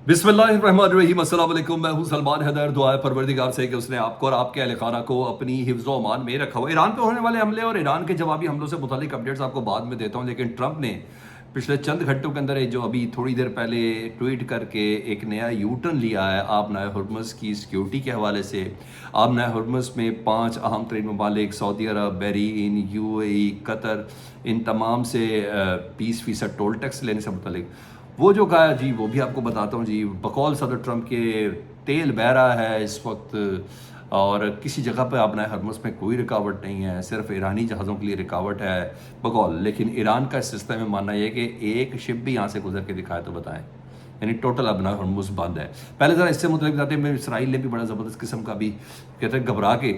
बिस्मिल्लाहिर्रहमानिर्रहीम। अस्सलाम वालेकुम। मैं हूं सलमान हैदर। दुआ है परवरदिगार से कि उसने आपको और आपके अहल खाना को अपनी हिफ्ज़ व अमान में रखा हुआ। ईरान पे होने वाले हमले और ईरान के जवाबी हमलों से मुतालिक अपडेट्स आपको बाद में देता हूं, लेकिन ट्रंप ने पिछले चंद घंटों के अंदर जो अभी थोड़ी देर पहले ट्वीट करके एक नया यू टर्न लिया है आबनाए हुर्मुज़ की सिक्योरिटी के हवाले से। आबनाए हुर्मुज़ में 5 अहम तरीन ममालिक सऊदी अरब, बहरीन, यूएई, कतर, इन तमाम से 20% टोल टैक्स लेने से मुतालिक वो जो कहा जी, वो भी आपको बताता हूँ जी। बकौल सदर ट्रंप के तेल बह रहा है इस वक्त, और किसी जगह पर आबनाए हुर्मुज़ में कोई रुकावट नहीं है, सिर्फ ईरानी जहाज़ों के लिए रुकावट है बकौल। लेकिन ईरान का इस सिस्टम में मानना ये कि एक शिप भी यहाँ से गुजर के दिखाए तो बताएं, यानी टोटल आबनाए हुर्मुज़ बंद है। पहले ज़रा इससे मुतल्लिक़ बताते हैं, इसराइल ने भी बड़ा ज़बरदस्त किस्म का भी कहते हैं घबरा के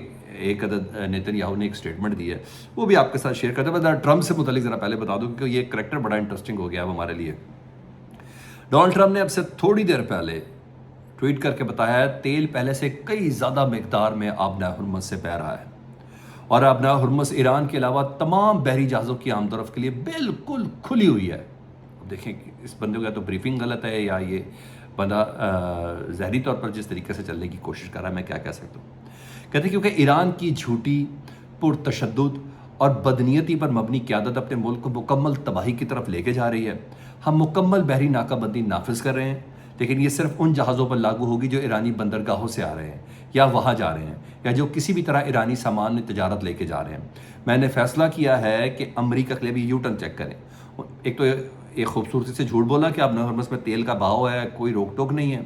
एक अदद नेतन्याहू ने एक स्टेटमेंट दी है, वो भी आपके साथ शेयर करते हैं। मैं ट्रंप से मुतल्लिक़ ज़रा पहले बता दूँ क्योंकि ये करैक्टर बड़ा इंटरेस्टिंग हो गया अब हमारे लिए। डोनाल्ड ट्रंप ने अब से थोड़ी देर पहले ट्वीट करके बताया है तेल पहले से कई ज़्यादा मिकदार में आबनाए हुर्मुज़ से बह रहा है, और आबनाए हुर्मुज़ ईरान के अलावा तमाम बहरी जहाज़ों की आमदोरफ्त के लिए बिल्कुल खुली हुई है। अब देखें कि इस बंदे का तो ब्रीफिंग गलत है या ये बंदा ज़हरी तौर पर जिस तरीके से चलने की कोशिश कर रहा है, मैं क्या कह सकता हूँ। कहते हैं क्योंकि ईरान की झूठी, पुरतशद्दुद और बदनीयती पर मबनी क़यादत अपने मुल्क को मुकम्मल तबाही की तरफ लेके जा रही है। हम मुकम्मल बहरी नाकाबंदी नाफिज कर रहे हैं, लेकिन ये सिर्फ उन जहाज़ों पर लागू होगी जो ईरानी बंदरगाहों से आ रहे हैं या वहाँ जा रहे हैं या जो किसी भी तरह ईरानी सामान तजारत लेके जा रहे हैं। मैंने फैसला किया है कि अमरीका के लिए भी यू टर्न चेक करें। एक तो एक खूबसूरती से झूठ बोला कि आबनाए हुर्मुज़ में तेल का बहाव है, कोई रोक टोक नहीं है।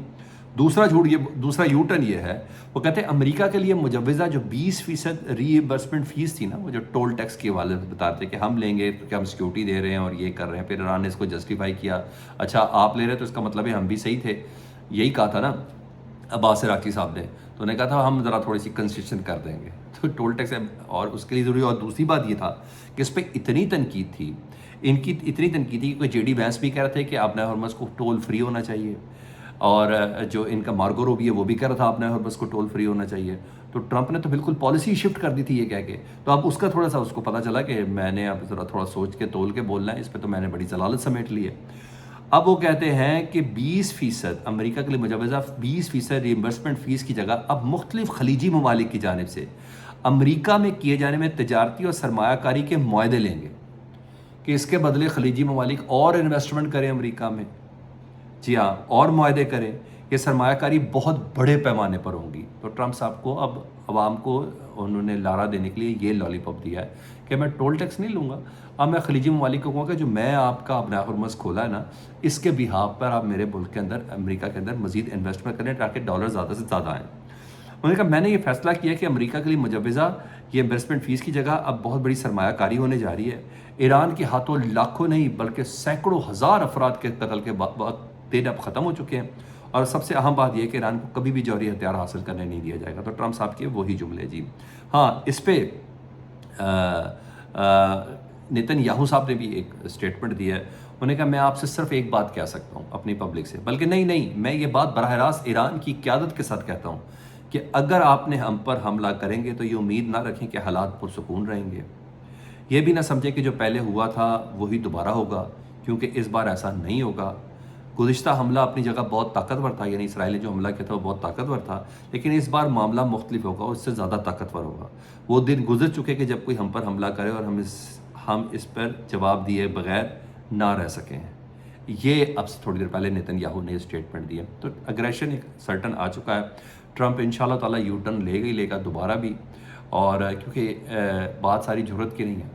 दूसरा यू टर्न ये है, वो कहते हैं अमेरिका के लिए मुजवज़ा जो 20% रीइंबर्समेंट फ़ीस थी ना, वो जो टोल टैक्स के हवाले से बताते कि हम लेंगे तो क्या हम सिक्योरिटी दे रहे हैं और ये कर रहे हैं। फिर ईरान ने इसको जस्टिफाई किया, अच्छा आप ले रहे हैं तो इसका मतलब है हम भी सही थे, यही कहा था ना अब्बास इराक़ी साहब ने। तो उन्होंने कहा था हम ज़रा थोड़ी सी कंसेशन कर देंगे तो टोल टैक्स और उसके लिए ज़रूरी। और दूसरी बात ये था कि इस पर इतनी तनकीद थी, इनकी इतनी तनकीद थी कि कोई जेडी वैंस भी कह रहे थे कि आबनाए हुर्मुज़ को टोल फ्री होना चाहिए, और जो इनका मार्गो रूबी है वो भी कह रहा था आबनाए हुर्मुज़ को टोल फ्री होना चाहिए। तो ट्रंप ने तो बिल्कुल पॉलिसी शिफ्ट कर दी थी ये कह के। तो अब उसका थोड़ा सा उसको पता चला कि मैंने अब ज़रा थोड़ा सोच के तोल के बोलना है, इस पर तो मैंने बड़ी जलालत समेट ली है। अब वो कहते हैं कि 20% अमेरिका के लिए मुजवज़ा 20% रीइंबर्समेंट फ़ीस की जगह अब मुख्तलिफ खलीजी ममालिक की जानिब से अमेरिका में किए जाने में तजारती और सरमायाकारी के मुआहदे लेंगे कि इसके बदले खलीजी ममालिक और इन्वेस्टमेंट करें अमेरिका में। जी हाँ, और मुआहदे करें। ये सरमायाकारी बहुत बड़े पैमाने पर होंगी। तो ट्रंप साहब को अब आवाम को उन्होंने लारा देने के लिए ये लॉलीपॉप दिया है कि मैं टोल टैक्स नहीं लूँगा। अब मैं खलीजी ममालिक को कहूँगा कि जो मैं आपका आबनाए हुर्मुज़ खोला है ना, इसके बिहाफ पर आप मेरे मुल्क के अंदर, अमेरिका के अंदर मज़ीद इन्वेस्टमेंट करें ताकि डॉलर ज़्यादा से ज़्यादा आएँ। उन्होंने कहा मैंने ये फैसला किया कि अमेरिका के लिए मुजवज़ा ये इन्वेस्टमेंट फ़ीस की जगह अब बहुत बड़ी सरमायाकारी होने जा रही है। ईरान के हाथों लाखों नहीं बल्कि सैकड़ों हज़ार अफराद के कत्ल के बाद दिन अब ख़त्म हो चुके हैं, और सबसे अहम बात यह है कि ईरान को कभी भी जौहरी हथियार हासिल करने नहीं दिया जाएगा। तो ट्रंप साहब के वही जुमले जी। हाँ, इस पर नेतन्याहू साहब ने भी एक स्टेटमेंट दिया है। उन्होंने कहा मैं आपसे सिर्फ एक बात कह सकता हूँ अपनी पब्लिक से, बल्कि नहीं, मैं ये बात बराह रास्त ईरान की क़यादत के साथ कहता हूँ कि अगर आपने हम पर हमला करेंगे तो ये उम्मीद ना रखें कि हालात पुरसुकून रहेंगे। ये भी ना समझें कि जो पहले हुआ था वही दोबारा होगा, क्योंकि इस बार ऐसा नहीं होगा। गुज़िश्ता हमला अपनी जगह बहुत ताकतवर था, यानी इसराइल ने जो हमला किया था वो बहुत ताकतवर था, लेकिन इस बार मामला मुख्तलिफ होगा, उससे ज़्यादा ताकतवर होगा। वो दिन गुजर चुके कि जब कोई हम पर हमला करे और हम इस पर जवाब दिए बगैर ना रह सकें। ये अब से थोड़ी देर पहले नेतन्याहू ने स्टेटमेंट दिया। तो अग्रेशन एक सर्टन आ चुका है। ट्रंप इंशाल्लाह ताला यू टर्न लेगा ही लेगा दोबारा भी, और क्योंकि बात सारी ज़रूरत की नहीं है,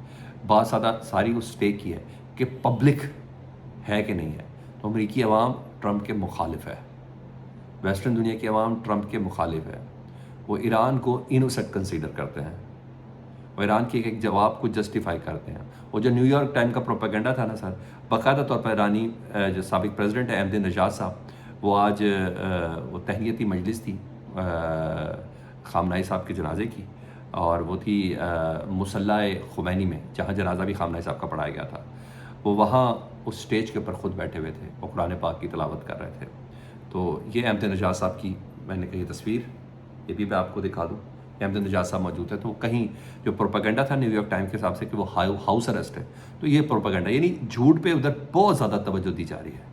बात सारी उस स्टेक की है कि पब्लिक है कि नहीं है। तो अमरीकी अवाम ट्रंप के मुखालिफ है, वेस्टर्न दुनिया की अवाम ट्रंप के मुखालिफ है। वो ईरान को इनोसेंट कंसीडर करते हैं, वो ईरान के एक जवाब को जस्टिफाई करते हैं। वो जो न्यूयॉर्क टाइम का प्रोपेगेंडा था ना सर, बाकायदा तौर पर ईरानी जो साबिक प्रेसिडेंट है अहमदीनेजाद साहब, वो आज वो तहनीती मजलिस थी खामनाई साहब के जनाजे की, और वो थी मुसल्ला खुमैनी में, जहाँ जनाजा भी खामनाई साहब का पढ़ाया गया था। वो वहाँ उस स्टेज के ऊपर ख़ुद बैठे हुए थे, वो कुरान पाक की तिलावत कर रहे थे। तो ये अहमदीनेजाद साहब की मैंने कही तस्वीर, ये भी मैं आपको दिखा दूँ। अहमदीनेजाद साहब मौजूद है। तो कहीं जो प्रोपेगेंडा था न्यूयॉर्क टाइम्स के हिसाब से कि वो हाउस अरेस्ट है, तो ये प्रोपेगेंडा यानी झूठ पे उधर बहुत ज़्यादा तवज्जो दी जा रही है।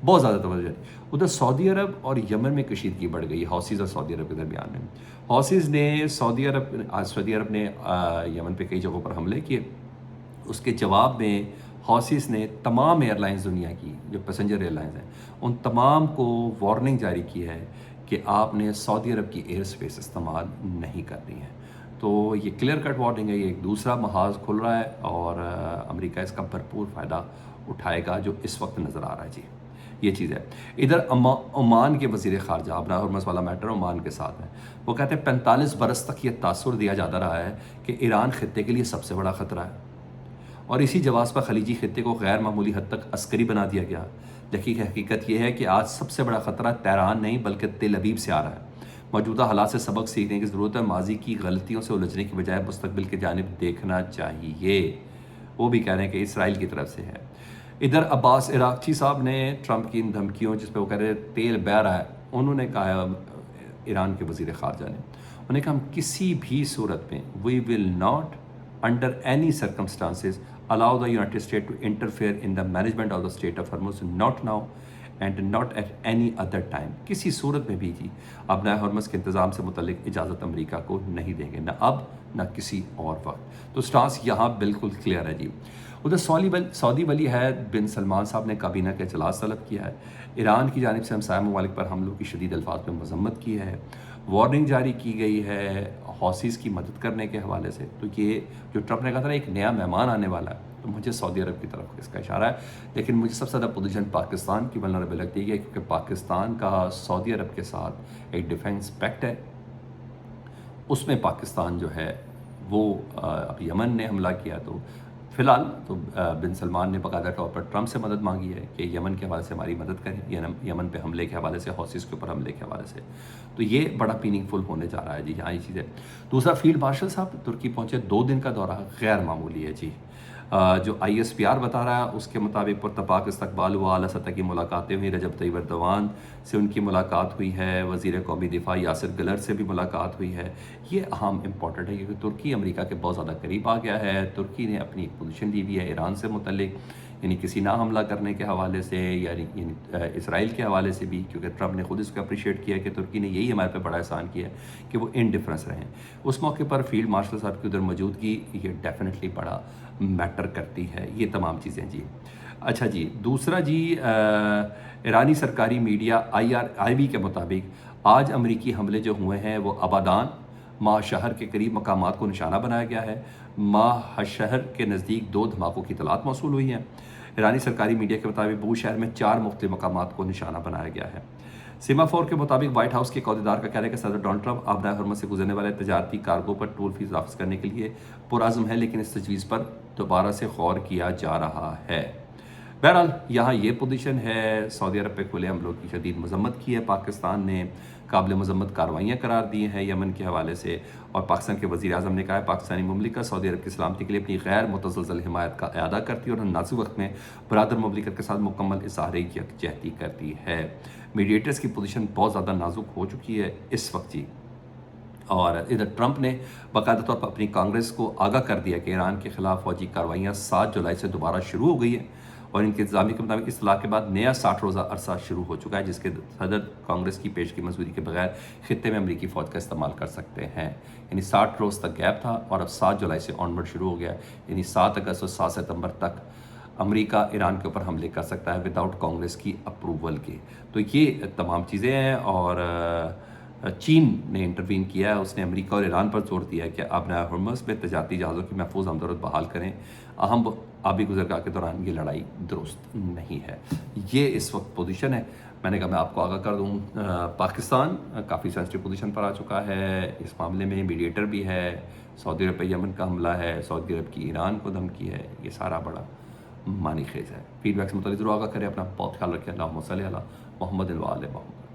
بہت زیادہ توجہ جاری. ادھر سعودی عرب اور یمن میں کشیدگی بڑھ گئی حوثیز اور سعودی عرب کے درمیان میں. حوثیز نے سعودی عرب نے یمن پہ کئی جگہوں پر حملے کیے. اس کے جواب میں حوثیز نے تمام ایئر لائنز دنیا کی جو پیسنجر ایئر لائنز ہیں ان تمام کو وارننگ جاری کی ہے کہ آپ نے سعودی عرب کی ایئر سپیس استعمال نہیں کرنی ہے. تو یہ کلیئر کٹ وارننگ ہے, یہ ایک دوسرا محاذ کھل رہا ہے اور امریکہ اس کا بھرپور فائدہ اٹھائے گا جو اس وقت نظر آ رہا ہے. جی یہ چیز ہے. ادھر عمان کے وزیر خارجہ ابنا ہرمز والا میٹر عمان کے ساتھ ہے. وہ کہتے ہیں 45 برس تک یہ تاثر دیا جاتا رہا ہے کہ ایران خطے کے لیے سب سے بڑا خطرہ ہے اور اسی جواز پر خلیجی خطے کو غیر معمولی حد تک عسکری بنا دیا گیا. لیکن حقیقت یہ ہے کہ آج سب سے بڑا خطرہ تہران نہیں بلکہ تل ابیب سے آ رہا ہے. موجودہ حالات سے سبق سیکھنے کی ضرورت ہے. ماضی کی غلطیوں سے الجھنے کی بجائے مستقبل کی جانب دیکھنا چاہیے. وہ بھی کہہ رہے ہیں کہ اسرائیل کی طرف سے ہے. ادھر عباس عراقچی صاحب نے ٹرمپ کی ان دھمکیوں جس پہ وہ کہہ رہے تیل بہہ رہا ہے, انہوں نے کہا ایران کے وزیر خارجہ نے, انہوں نے کہا ہم کسی بھی صورت میں we will not under any circumstances allow the United States to interfere in the management of the Strait of Hormuz, not now and not at any other time. کسی صورت میں بھی جی اب ہرمز کے انتظام سے متعلق اجازت امریکہ کو نہیں دیں گے, نہ اب نہ کسی اور وقت. تو سٹانس یہاں بالکل کلیئر ہے جی. ادھر سعودی ولی عہد بن سلمان صاحب نے کابینہ کا اجلاس طلب کیا ہے. ایران کی جانب سے ہمسایہ ممالک پر حملوں کی شدید الفاظ میں مذمت کی ہے. وارننگ جاری کی گئی ہے حوثیز کی مدد کرنے کے حوالے سے. تو یہ جو ٹرمپ نے کہا تھا ایک نیا مہمان آنے والا ہے, تو مجھے سعودی عرب کی طرف اس کا اشارہ ہے. لیکن مجھے سب سے زیادہ پوزیشن پاکستان کی ولنریبل لگتی ہے کیونکہ پاکستان کا سعودی عرب کے ساتھ ایک ڈیفنس پیکٹ ہے. اس میں پاکستان جو ہے وہ اب یمن نے حملہ کیا تو فی الحال تو بن سلمان نے باقاعدہ طور پر ٹرمپ سے مدد مانگی ہے کہ یمن کے حوالے سے ہماری مدد کریں, یمن پہ حملے کے حوالے سے, حوثیز کے اوپر حملے کے حوالے سے. تو یہ بڑا میننگ فل ہونے جا رہا ہے جی. ہاں یہ چیز ہے. دوسرا فیلڈ مارشل صاحب ترکی پہنچے, 2 دن کا دورہ غیر معمولی ہے جی. جو ISPR بتا رہا ہے اس کے مطابق پرتپاک استقبال ہوا, اعلیٰ سطح کی ملاقاتیں ہوئی. رجب طیب ایردوان سے ان کی ملاقات ہوئی ہے, وزیر قومی دفاع یاسر گلر سے بھی ملاقات ہوئی ہے. یہ اہم امپورٹنٹ ہے کیونکہ ترکی امریکہ کے بہت زیادہ قریب آ گیا ہے. ترکی نے اپنی ایک پوزیشن لی ہوئی ہے ایران سے متعلق, یعنی کسی نہ حملہ کرنے کے حوالے سے, یعنی اسرائیل کے حوالے سے بھی, کیونکہ ٹرمپ نے خود اس کو اپریشیٹ کیا کہ ترکی نے یہی ہمارے پہ بڑا احسان کیا ہے کہ وہ انڈیفرنس رہیں. اس موقع پر فیلڈ مارشل صاحب کی ادھر موجودگی یہ ڈیفینیٹلی بڑا میٹر کرتی ہے. یہ تمام چیزیں جی. اچھا جی, دوسرا جی ایرانی سرکاری میڈیا IRIB کے مطابق آج امریکی حملے جو ہوئے ہیں وہ آبادان ماہ شہر کے قریب مقامات کو نشانہ بنایا گیا ہے. ماہ شہر کے نزدیک 2 دھماکوں کی اطلاعات موصول ہوئی ہیں. ایرانی سرکاری میڈیا کے مطابق بو شہر میں 4 مختلف مقامات کو نشانہ بنایا گیا ہے. سیمافور کے مطابق وائٹ ہاؤس کے عہدیدار دار کا کہنا ہے کہ صدر ڈونلڈ ٹرمپ آبنائے ہرمز سے گزرنے والے تجارتی کارگو پر ٹول فیس واپس کرنے کے لیے پرعزم ہے, لیکن اس تجویز پر دوبارہ سے غور کیا جا رہا ہے. بہرحال یہاں یہ پوزیشن ہے. سعودی عرب پہ کھلے حملوں کی شدید مذمت کی ہے. پاکستان نے قابل مذمت کارروائیاں قرار دی ہیں یمن کے حوالے سے, اور پاکستان کے وزیر اعظم نے کہا ہے پاکستانی مملکت سعودی عرب کی سلامتی کے لیے اپنی غیر متزلزل حمایت کا اعادہ کرتی ہے اور نازک وقت میں برادر مملکت کے ساتھ مکمل اظہار یکجہتی کرتی ہے. میڈیٹرز کی پوزیشن بہت زیادہ نازک ہو چکی ہے اس وقت جی. اور ادھر ٹرمپ نے باقاعدہ طور پر اپنی کانگریس کو آگاہ کر دیا کہ ایران کے خلاف فوجی کارروائیاں 7 جولائی سے دوبارہ شروع ہو گئی ہیں, اور ان کے انتظامیہ کے مطابق اصطلاح کے بعد نیا 60 روزہ عرصہ شروع ہو چکا ہے جس کے صدر کانگریس کی پیشگی منظوری کے بغیر خطے میں امریکی فوج کا استعمال کر سکتے ہیں. یعنی 60 روز تک گیپ تھا اور اب 7 جولائی سے آنورڈ شروع ہو گیا, یعنی 7 اگست اور 7 ستمبر تک امریکہ ایران کے اوپر حملے کر سکتا ہے وداؤٹ کانگریس کی اپروول کے. تو یہ تمام چیزیں ہیں. اور چین نے انٹروین کیا ہے, اس نے امریکہ اور ایران پر زور دیا ہے کہ آبنائے ہرمز میں تجارتی جہازوں کی محفوظ آمد و رفت بحال کریں. اہم آبی گزرگاہ کے دوران یہ لڑائی درست نہیں ہے. یہ اس وقت پوزیشن ہے. میں نے کہا میں آپ کو آگاہ کر دوں, پاکستان کافی سینسٹیو پوزیشن پر آ چکا ہے اس معاملے میں. میڈیٹر بھی ہے, سعودی عرب پہ یمن کا حملہ ہے, سعودی عرب کی ایران کو دھمکی ہے. یہ سارا بڑا معنی خیز ہے. فیڈ بیک سے متعلق ضرور آگاہ کریں. اپنا بہت خیال رکھیں. اللہم صلی علی محمد و آل محمد.